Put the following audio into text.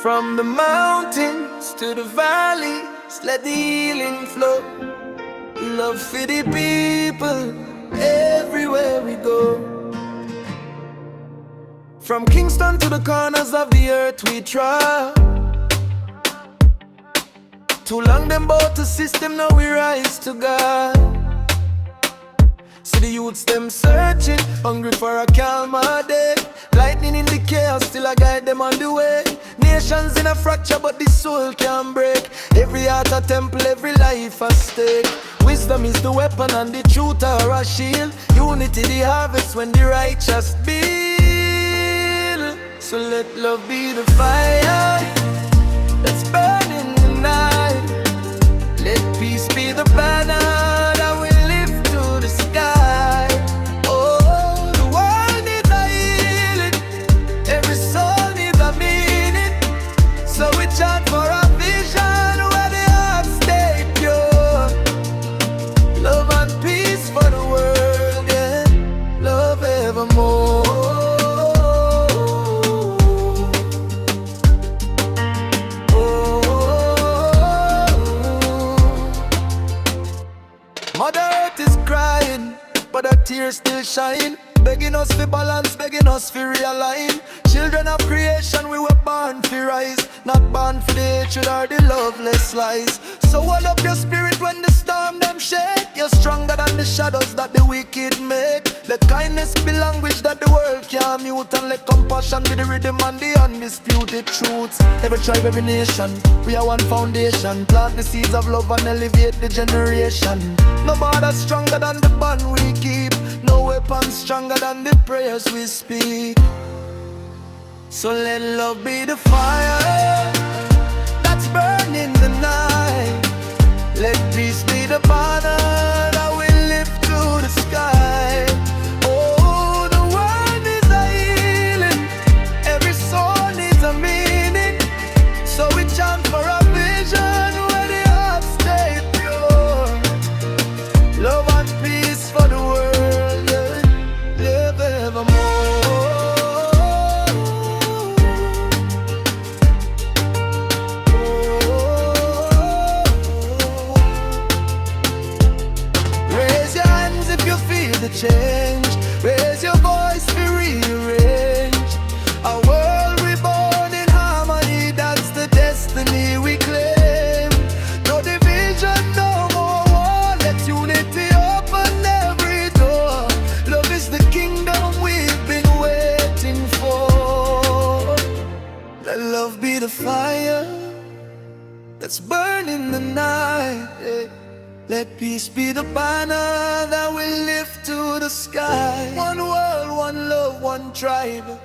From the mountains to the valleys, let the healing flow. Love for the people everywhere we go. From Kingston to the corners of the earth we try. Too long them bout the system, now we rise to God. See the youths them searching, hungry for a calmer day. Lightning in the chaos, still I guide them on the way. Nations in a fracture, but the soul can't break. Every heart a temple, every life a stake. Wisdom is the weapon and the truth are a shield. Unity the harvest when the righteous build. So let love be the fire that's burning the night. Let peace be the banner that will lift to the sky. Oh, the world needs a healing, every soul needs a meaning. So we chant for a vision where the hearts stay pure. Love and peace for the world, yeah. Love evermore. Mother Earth is crying, but her tears still shine. Begging us for balance, begging us for realign. Children of creation, we were born for rise, not born for the hatred or the loveless lies. So hold up your spirit when the storm them shake. You're stronger than the shadows that the wicked make. Let kindness be language that the world can't mute. And let compassion be the rhythm and the undisputed truth. Every tribe, every nation, we are one foundation. Plant the seeds of love and elevate the generation. No border stronger than the bond we keep. No weapon stronger than the prayers we speak. So let love be the fire that's burning the night. Let peace be the banner that will lift to the sky. Oh, the world needs a healing, every soul needs a meaning. So we chant for a vision where the hearts stay pure. Love and peace for the world, yeah. Live evermore. The change, raise your voice to rearrange a world reborn in harmony. That's the destiny we claim. No division, no more war. Let unity open every door. Love is the kingdom we've been waiting for. Let love be the fire that's burning the night, yeah. Let peace be the banner that will lift to the sky. One world, one love, one tribe.